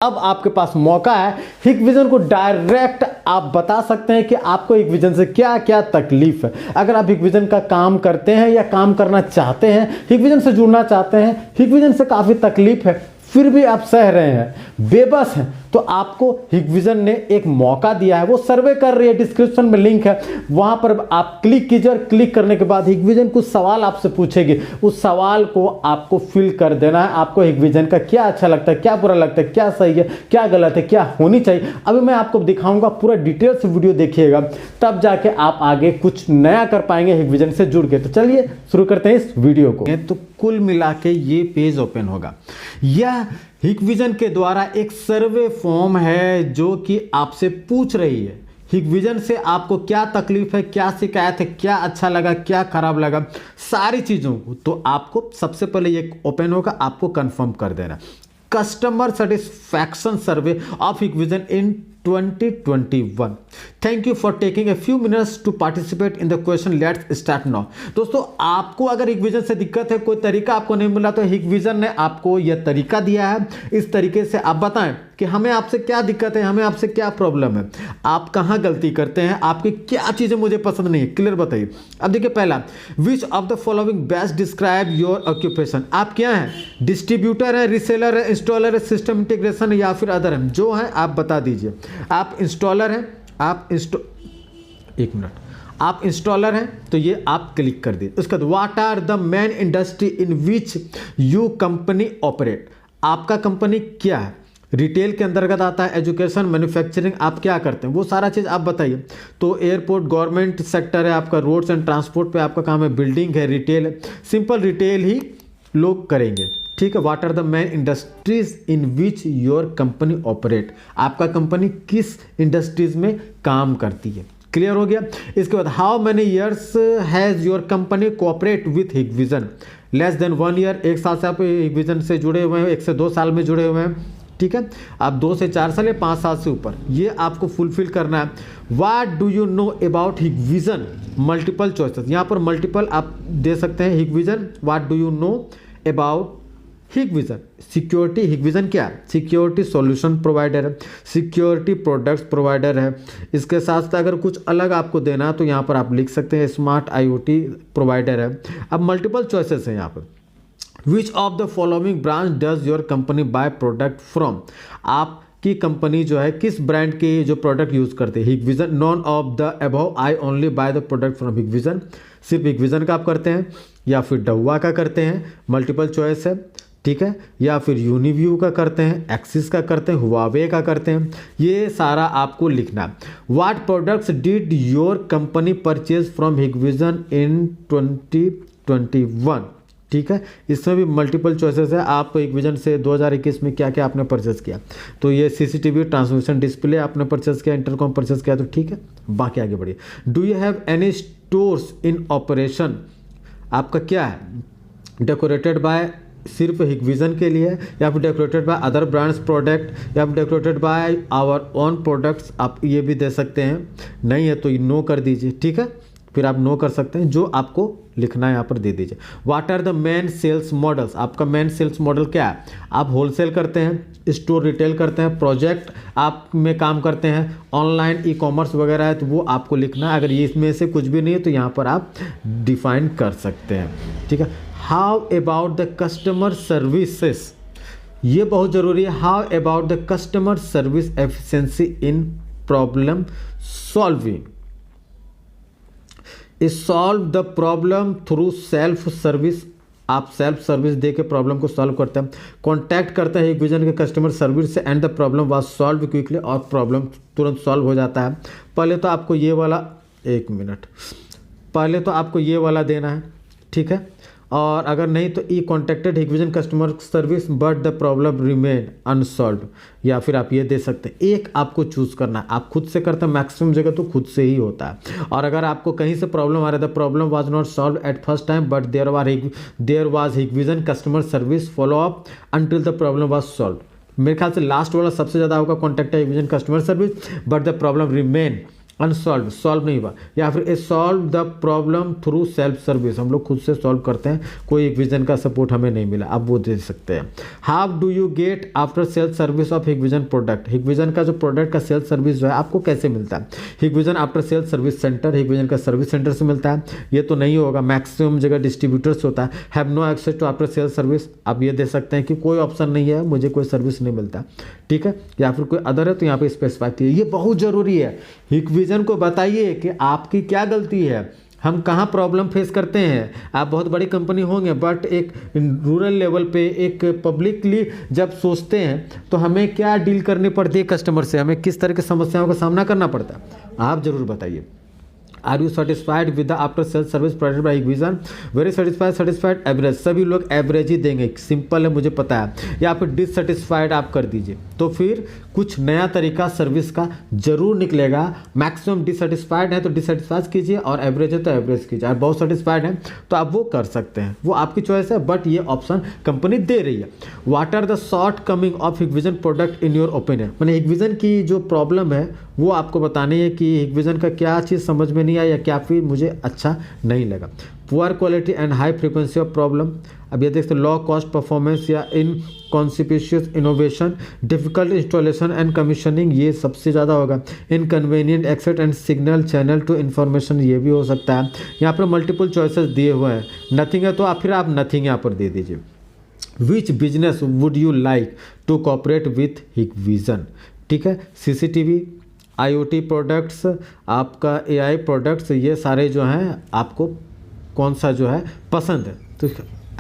अब आपके पास मौका है हिकविजन को डायरेक्ट आप बता सकते हैं कि आपको हिकविजन से क्या क्या तकलीफ है। अगर आप हिकविजन का काम करते हैं या काम करना चाहते हैं, हिकविजन से जुड़ना चाहते हैं, हिकविजन से काफ़ी तकलीफ है, फिर भी आप सह रहे हैं, बेबस हैं, तो आपको हिकविजन ने एक मौका दिया है। वो सर्वे कर रही है, डिस्क्रिप्शन में लिंक है, वहां पर आप क्लिक कीजिए और क्लिक करने के बाद हिकविजन कुछ सवाल आपसे पूछेगी। उस सवाल को आपको फिल कर देना है। आपको हिकविजन का क्या अच्छा लगता है, क्या बुरा लगता है, क्या सही है, क्या गलत है, क्या होनी चाहिए, अभी मैं आपको दिखाऊंगा। पूरा डिटेल से वीडियो देखिएगा, तब जाके आप आगे कुछ नया कर पाएंगे हिकविजन से जुड़ के। तो चलिए शुरू करते हैं इस वीडियो को। तो कुल मिला के ये पेज ओपन होगा। यह हिकविजन के द्वारा एक सर्वे फॉर्म है जो कि आपसे पूछ रही है हिकविजन से आपको क्या तकलीफ है, क्या शिकायत है, क्या अच्छा लगा, क्या खराब लगा, सारी चीज़ों को। तो आपको सबसे पहले ये ओपन होगा, आपको कंफर्म कर देना। Customer satisfaction survey of Hikvision in 2021। Thank you for taking a few minutes to participate in the question, let's start now. दोस्तों, आपको अगर हिकविजन से दिक्कत है, कोई तरीका आपको नहीं मिला, तो हिकविजन ने आपको यह तरीका दिया है। इस तरीके से आप बताएं कि हमें आपसे क्या दिक्कत है, हमें आपसे क्या प्रॉब्लम है, आप कहाँ गलती करते हैं, आपकी क्या चीज़ें मुझे पसंद नहीं है, क्लियर बताइए। अब देखिए, पहला, विच of the following best describe your occupation. आप क्या हैं, डिस्ट्रीब्यूटर है, रीसेलर है, इंस्टॉलर है, सिस्टम इंटीग्रेशन या फिर अदर है, जो है आप बता दीजिए। आप इंस्टॉलर हैं, आप एक मिनट, आप इंस्टॉलर हैं तो ये आप क्लिक कर दीजिए। उसके बाद what are the main industry in which you company operate. आपका कंपनी क्या है, रिटेल के अंतर्गत आता है, एजुकेशन, मैन्युफैक्चरिंग, आप क्या करते हैं, वो सारा चीज़ आप बताइए। तो एयरपोर्ट, गवर्नमेंट सेक्टर है आपका, रोड्स एंड ट्रांसपोर्ट पे आपका काम है, बिल्डिंग है, रिटेल है, सिंपल रिटेल ही लोग करेंगे, ठीक है। What are the main industries in which your company operate. आपका कंपनी किस इंडस्ट्रीज में काम करती है, क्लियर हो गया। इसके बाद how many years has your company cooperate with Hikvision. Less than 1 year, 1 साल से आप हिकविजन से जुड़े हुए हैं, 1 से 2 साल में जुड़े हुए हैं, ठीक है। आप 2 से 4 साल या 5 साल से ऊपर, ये आपको फुलफिल करना है। What do you know about Hikvision, multiple choices, यहाँ पर मल्टीपल आप दे सकते हैं। Hikvision, what do you know about Hikvision. Security, Hikvision क्या है, सिक्योरिटी सॉल्यूशन प्रोवाइडर है, सिक्योरिटी प्रोडक्ट्स प्रोवाइडर है। इसके साथ साथ अगर कुछ अलग आपको देना है तो यहाँ पर आप लिख सकते हैं, स्मार्ट IoT प्रोवाइडर है। अब मल्टीपल चॉइसेस हैं यहाँ पर। विच of the following branch does your company by product from. आपकी कंपनी जो है किस ब्रांड के जो प्रोडक्ट यूज करते हैं, Hikvision. None of the above, I only by the product from Hikvision. सिर्फ हिकविजन का आप करते हैं, या फिर डव्वा का करते हैं, मल्टीपल चॉइस है, ठीक है, या फिर यूनिव्यू का करते हैं, एक्सिस का करते हैं, हुआवे का करते हैं, ये सारा आपको लिखना है। What products did your company purchase from Hikvision in 2021, ठीक है। इसमें भी मल्टीपल चॉइसेस है। आप हिकविजन से 2021 में क्या क्या आपने परचेस किया, तो ये CCTV ट्रांसमिशन डिस्प्ले आपने परचेस किया, इंटरकॉम परचेस किया, तो ठीक है, बाकी आगे बढ़िए। Do you have any stores in operation. आपका क्या है, डेकोरेटेड बाय सिर्फ हिकविजन के लिए, या फिर decorated by other brands product, या फिर decorated by our own products, आप ये भी दे सकते हैं। नहीं है तो नो कर दीजिए, ठीक है, फिर आप नो कर सकते हैं, जो आपको लिखना है यहाँ पर दे दीजिए। What are the main sales models. आपका मेन सेल्स मॉडल क्या है, आप होलसेल करते हैं, स्टोर रिटेल करते हैं, प्रोजेक्ट आप में काम करते हैं, ऑनलाइन ई-कॉमर्स वगैरह है, तो वो आपको लिखना है। अगर ये इसमें से कुछ भी नहीं है तो यहाँ पर आप डिफाइन कर सकते हैं, ठीक है। How about the customer services, ये बहुत ज़रूरी है। How about the customer service efficiency in problem solving. Solve the problem through self service. आप सेल्फ सर्विस दे के प्रॉब्लम को सॉल्व करते हैं, कॉन्टैक्ट करते हैं हिकविजन के कस्टमर सर्विस से, and the problem was solve quickly, और प्रॉब्लम तुरंत सॉल्व हो जाता है। पहले तो आपको ये वाला, एक मिनट, पहले तो आपको ये वाला देना है, ठीक है। और अगर नहीं तो I contacted Hikvision customer service but the problem remain unsolve, या फिर आप ये दे सकते हैं। एक आपको चूज करना है, आप खुद से करते हैं, मैक्सिमम जगह तो खुद से ही होता है। और अगर आपको कहीं से प्रॉब्लम आ रहा है, the problem was not solve at first time but there was Hikvision customer service follow up until the problem was solve. मेरे ख्याल से लास्ट वाला सबसे ज़्यादा होगा, contact Hikvision customer service but the problem remain unsolve, solve नहीं हुआ, या फिर a solve the problem through self service, हम लोग खुद से सॉल्व करते हैं, कोई एक विजन का सपोर्ट हमें नहीं मिला, आप वो दे सकते हैं। How do you get after self service of Hikvision product, Hikvision का जो प्रोडक्ट का सेल्फ सर्विस जो है आपको कैसे मिलता है? Hikvision after self service centre, Hikvision का सर्विस सेंटर से मिलता है, ये तो नहीं होगा, मैक्सिमम जगह डिस्ट्रीब्यूटर्स होता है। Have no access to after self service, आप ये दे सकते हैं कि कोई ऑप्शन नहीं है, मुझे कोई सर्विस नहीं मिलता, ठीक है, या फिर कोई अदर है तो यहाँ पे स्पेसिफाई किया, ये बहुत जरूरी है। हिकविजन को बताइए कि आपकी क्या गलती है, हम कहाँ प्रॉब्लम फेस करते हैं। आप बहुत बड़ी कंपनी होंगे बट एक रूरल लेवल पे एक पब्लिकली जब सोचते हैं तो हमें क्या डील करनी पड़ती है कस्टमर से, हमें किस तरह की समस्याओं का सामना करना पड़ता है, आप जरूर बताइए। Are you satisfied with the after sale service provided by Hikvision? Very satisfied, satisfied, average, सभी लोग एवरेज ही देंगे, सिंपल है मुझे पता है, या फिर डिससेटिस्फाइड आप कर दीजिए, तो फिर कुछ नया तरीका सर्विस का जरूर निकलेगा। मैक्सिमम डिससेटिस्फाइड है तो डिससेटिस्फाइड कीजिए, और एवरेज है तो एवरेज कीजिए, और बहुत सेटिस्फाइड है तो आप वो कर सकते हैं, वो आपकी चॉइस है, बट ये ऑप्शन कंपनी दे रही है। What are the shortcoming of Hikvision product in your opinion, मैंने हिकविजन की जो प्रॉब्लम है वो आपको बतानी है कि हिकविजन का क्या चीज़ समझ में नहीं आया, या क्या फिर मुझे अच्छा नहीं लगा। Poor quality and high frequency of problem, अब ये देखते हैं, लो कॉस्ट परफॉर्मेंस या inconspicuous innovation, difficult installation and commissioning, ये सबसे ज़्यादा होगा। Inconvenient access and signal channel to information, ये भी हो सकता है। यहाँ पर मल्टीपल चॉइसेस दिए हुए हैं, नथिंग है तो आप फिर आप नथिंग यहाँ पर दे दीजिए। Which business would you like to cooperate with Hikvision, ठीक है, सीसीटीवी, IoT प्रोडक्ट्स, आपका AI प्रोडक्ट्स, ये सारे जो हैं आपको कौन सा जो है पसंद है, तो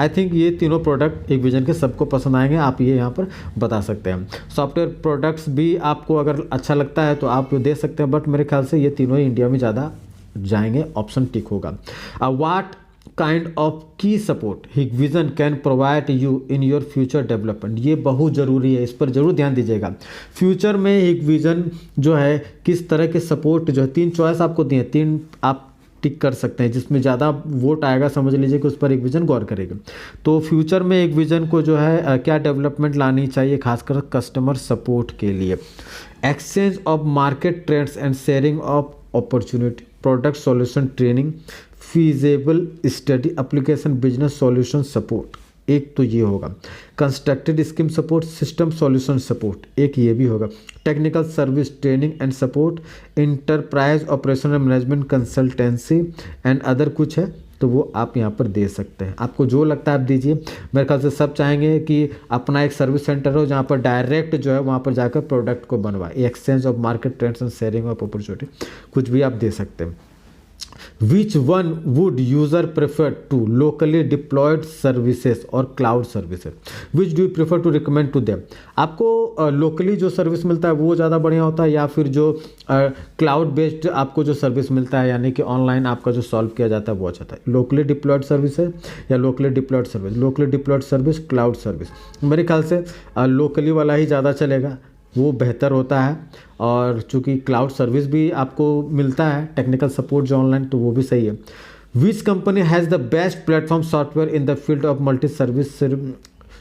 आई थिंक ये तीनों प्रोडक्ट हिकविजन के सबको पसंद आएंगे, आप ये यहाँ पर बता सकते हैं। सॉफ्टवेयर प्रोडक्ट्स भी आपको अगर अच्छा लगता है तो आप दे सकते हैं, बट मेरे ख्याल से ये तीनों ही इंडिया में ज़्यादा जाएंगे, ऑप्शन टिक होगा। व्हाट काइंड ऑफ की support Hikvision can provide you in your future development, ये बहुत ज़रूरी है, इस पर जरूर ध्यान दीजिएगा। फ्यूचर में हिकविजन जो है किस तरह के सपोर्ट जो है, 3 चॉइस आपको दिए, 3 आप टिक कर सकते हैं, जिसमें ज़्यादा वोट आएगा समझ लीजिए कि उस पर हिकविजन गौर करेगा। तो फ्यूचर में हिकविजन को जो है क्या डेवलपमेंट लानी चाहिए, खासकर कस्टमर सपोर्ट के लिए। Exchange of market trends and sharing of opportunity, product solution training, feasible study, application business solution support, एक तो ये होगा। Constructed scheme support, system solution support, एक ये भी होगा। Technical service training and support, enterprise operational management consultancy and other कुछ है तो वो आप यहाँ पर दे सकते हैं, आपको जो लगता है आप दीजिए। मेरे ख्याल से सब चाहेंगे कि अपना एक सर्विस सेंटर हो जहाँ पर डायरेक्ट जो है वहाँ पर जाकर प्रोडक्ट को बनवाए। Exchange of market trends and sharing of opportunity, कुछ भी आप दे सकते हैं। Which one would user prefer to locally deployed services or cloud services? Which do you prefer to recommend to them? आपको लोकली जो सर्विस मिलता है वो ज़्यादा बढ़िया होता है, या फिर जो क्लाउड बेस्ड आपको जो सर्विस मिलता है, यानी कि ऑनलाइन आपका जो सॉल्व किया जाता है वो अच्छा था। लोकली डिप्लॉयड सर्विस है या locally deployed service? Locally deployed service, cloud service, मेरे ख्याल से लोकली वाला ही ज़्यादा चलेगा, वो बेहतर होता है। और चूँकि क्लाउड सर्विस भी आपको मिलता है, टेक्निकल सपोर्ट जो ऑनलाइन, तो वो भी सही है। Which company has the best platform software in the field of multi service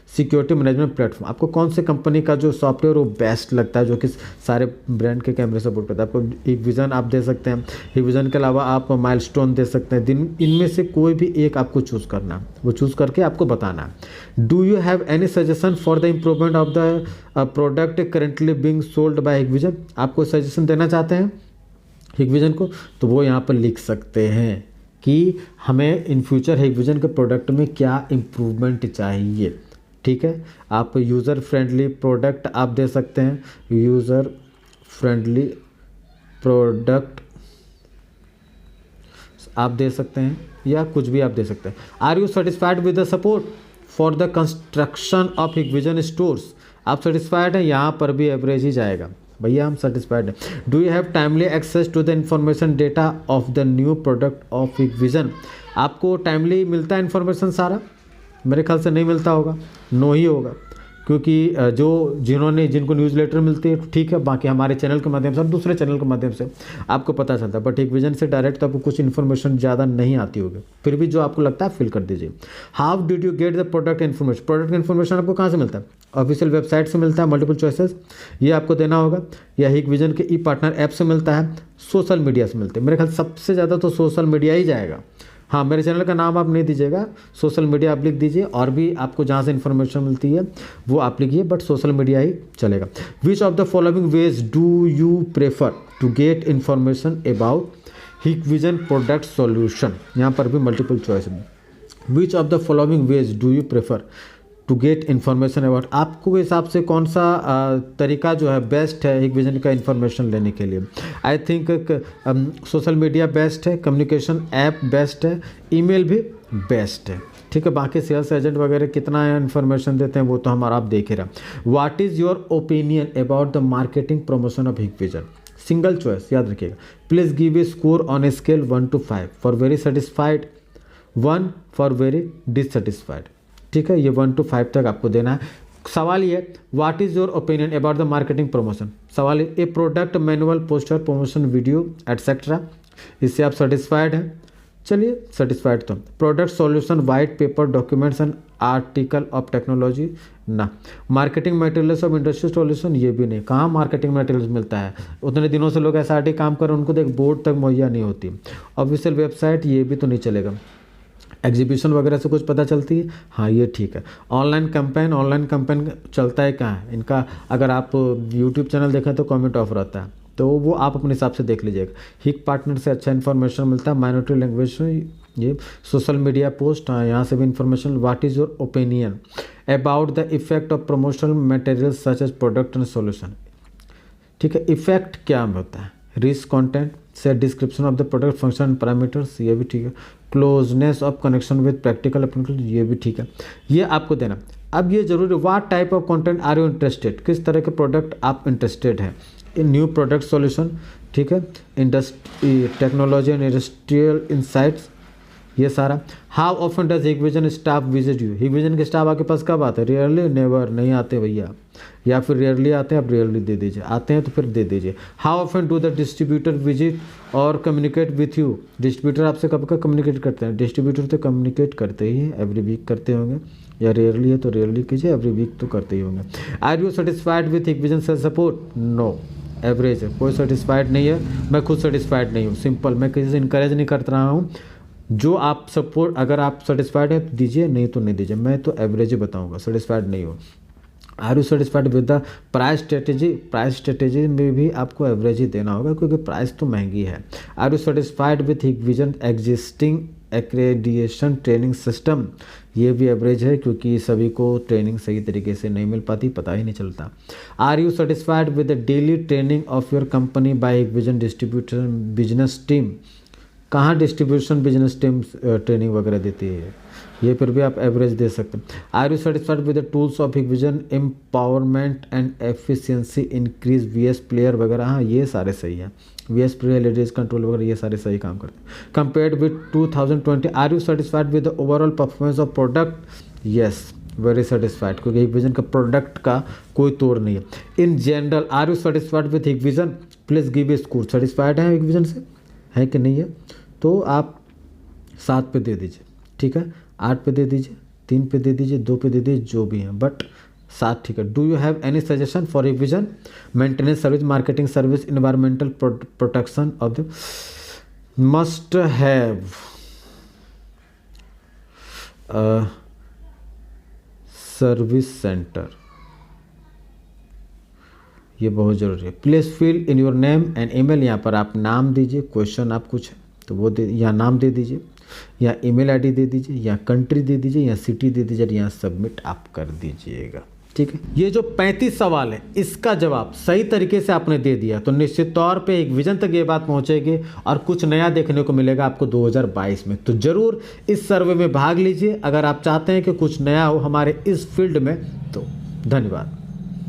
security management platform? आपको कौन से कंपनी का जो सॉफ्टवेयर वो बेस्ट लगता है, जो कि सारे ब्रांड के कैमरे सपोर्ट करता है? आपको हिकविजन आप दे सकते हैं, हिकविजन के अलावा आप माइलस्टोन दे सकते हैं, इनमें से कोई भी एक आपको चूज़ करना है, वो चूज़ करके आपको बताना है। Do you have any suggestion for the improvement of the product currently being sold by Hikvision? आपको सजेशन देना चाहते हैं हिकविजन को, तो वो यहाँ पर लिख सकते हैं कि हमें इन फ्यूचर हिकविजन के प्रोडक्ट में क्या इम्प्रूवमेंट चाहिए, ठीक है। आप यूज़र फ्रेंडली प्रोडक्ट आप दे सकते हैं, यूज़र फ्रेंडली प्रोडक्ट आप दे सकते हैं, या कुछ भी आप दे सकते हैं। Are you satisfied with the support for the construction of Hikvision stores? आप सेटिस्फाइड हैं, यहाँ पर भी एवरेज ही जाएगा, भैया हम सेटिस्फाइड हैं। Do you have timely access to the information data of the new product of Hikvision? आपको टाइमली मिलता है इन्फॉर्मेशन सारा? मेरे ख्याल से नहीं मिलता होगा, नो ही होगा। क्योंकि जिनको न्यूज़लेटर मिलती है ठीक है, बाकी हमारे चैनल के माध्यम से और दूसरे चैनल के माध्यम से आपको पता चलता है, बट हिक विजन से डायरेक्ट तो आपको कुछ इन्फॉर्मेशन ज़्यादा नहीं आती होगी, फिर भी जो आपको लगता है फिल कर दीजिए। How did you get the product information, product information आपको कहाँ से मिलता है? ऑफिशियल वेबसाइट से मिलता है, मल्टीपल चॉइसेस ये आपको देना होगा, या हिक विजन के ई पार्टनर ऐप से मिलता है, सोशल मीडिया से मिलते हैं। मेरे ख्याल सबसे ज़्यादा तो सोशल मीडिया ही जाएगा। हाँ, मेरे चैनल का नाम आप नहीं दीजिएगा, सोशल मीडिया आप लिख दीजिए, और भी आपको जहाँ से इन्फॉर्मेशन मिलती है वो आप लिखिए, बट सोशल मीडिया ही चलेगा। Which of the following ways do you prefer to get information about Hikvision product solution, यहाँ पर भी मल्टीपल चॉइस है। Which of the following ways do you prefer to get information about, आपको हिसाब से कौन सा तरीका जो है बेस्ट है हिक विजन का इन्फॉर्मेशन लेने के लिए? I think social media best है, कम्युनिकेशन ऐप बेस्ट है, ईमेल भी बेस्ट है, ठीक है। बाकी सेल्स एजेंट वगैरह कितना इन्फॉर्मेशन देते हैं वो तो हमारा आप देख ही रहा। What is your opinion about the marketing promotion of हिक विजन? सिंगल चॉइस याद रखिएगा। Please give a score on a scale 1 to 5, for very satisfied 1, for very dissatisfied, ठीक है। ये 1 to 5 तक आपको देना है। सवाल ये, what is your opinion about the marketing promotion? सवाल a product manual poster promotion video etcetera, इससे आप सेटिस्फाइड हैं? चलिए सेटिस्फाइड। तो product solution white paper documents and article of technology ना। Marketing materials of industry solution, ये भी नहीं। कहाँ मार्केटिंग मटेरियल्स मिलता है? उतने दिनों से लोग SRT काम कर रहे हैं, उनको तो एक बोर्ड तक मुहैया नहीं होती। ऑफिशियल वेबसाइट, ये भी तो नहीं चलेगा। एग्जीबिशन वगैरह से कुछ पता चलती है, हाँ ये ठीक है। ऑनलाइन कैंपेन चलता है कहाँ है इनका? अगर आप यूट्यूब चैनल देखें तो कमेंट ऑफ रहता है, तो वो आप अपने हिसाब से देख लीजिएगा। हिक पार्टनर से अच्छा इन्फॉर्मेशन मिलता है। माइनॉरिटी लैंग्वेज, ये सोशल मीडिया पोस्ट, हाँ यहाँ से भी information. What is your opinion about the effect of promotional materials such as product and solution, ठीक है। इफेक्ट क्या होता है? रिच कंटेंट से description of the product function parameters, ये भी ठीक है। Closeness of connection with practical application, ये भी ठीक है, ये आपको देना। अब ये जरूरी, what type of content are you interested, किस तरह के प्रोडक्ट आप इंटरेस्टेड हैं? इन न्यू प्रोडक्ट सॉल्यूशन, ठीक है। Industry technology and industrial insights, ये सारा। हाउ ऑफन डज हिक विजन स्टाफ विजिट यू? हिक विजन के स्टाफ आपके पास कब आते हैं? रेयरली, नेवर, नहीं आते भैया, या फिर रेयरली आते हैं, आप रेयरली दे दीजिए, आते हैं तो फिर दे दीजिए। How often do the distributor visit और कम्युनिकेट विथ यू? डिस्ट्रीब्यूटर आपसे कब कब कम्युनिकेट करते हैं? डिस्ट्रीब्यूटर तो कम्युनिकेट करते ही हैं, एवरी वीक करते होंगे, या रेयरली है तो रेयरली कीजिए, एवरी वीक तो करते ही होंगे। Are you satisfied with Hikvision sales support? No, average है, कोई सेटिस्फाइड नहीं है। मैं खुद सेटिस्फाइड नहीं हूँ, सिंपल। मैं किसी से इंकरेज नहीं कर रहा हूँ। जो आप सपोर्ट, अगर आप सेटिस्फाइड है तो दीजिए, नहीं तो नहीं दीजिए। मैं तो एवरेज ही बताऊंगा, सेटिस्फाइड नहीं हो। Are you satisfied with the price strategy? Price strategy में भी आपको एवरेज ही देना होगा, क्योंकि प्राइस तो महंगी है। आर यू सेटिस्फाइड विथ हिक vision existing accreditation training system? ये भी एवरेज है, क्योंकि सभी को ट्रेनिंग सही तरीके से नहीं मिल पाती, पता ही नहीं चलता। Are you satisfied with the daily training of your company by Hikvision distribution business team? कहाँ डिस्ट्रीब्यूशन बिजनेस टीम ट्रेनिंग वगैरह देती है? ये फिर भी आप एवरेज दे सकते हैं। Are you satisfied with the tools of Hikvision empowerment and efficiency increase VS player वगैरह? हाँ ये सारे सही हैं। VS प्लेयर, लेडीज कंट्रोल वगैरह, ये सारे सही काम करते हैं। Compared with 2020, are you satisfied with the overall performance of product? Yes, very satisfied, क्योंकि हिक विजन का प्रोडक्ट का कोई तोड़ नहीं है। In general, are you satisfied with Hikvision? Please give a score. Satisfied है हिक विजन से, है कि नहीं है? तो आप 7 पे दे दीजिए, ठीक है। 8 पे दे दीजिए, 3 पे दे दीजिए, 2 पे दे दीजिए, जो भी हैं, बट 7 ठीक है। Do you have any suggestion for Hikvision maintenance service, marketing service, environmental protection of the must have service centre? ये बहुत ज़रूरी है। Please fill in your name and email, यहाँ पर आप नाम दीजिए, क्वेश्चन आप कुछ तो वो दे, या नाम दे दीजिए, या ईमेल आईडी दे दीजिए, या कंट्री दे दीजिए, या सिटी दे दीजिए, यहाँ सबमिट आप कर दीजिएगा, ठीक है। ये जो 35 सवाल है, इसका जवाब सही तरीके से आपने दे दिया तो निश्चित तौर पे हिक विजन तक ये बात पहुंचेगी और कुछ नया देखने को मिलेगा आपको 2022 में। तो ज़रूर इस सर्वे में भाग लीजिए अगर आप चाहते हैं कि कुछ नया हो हमारे इस फील्ड में। तो धन्यवाद।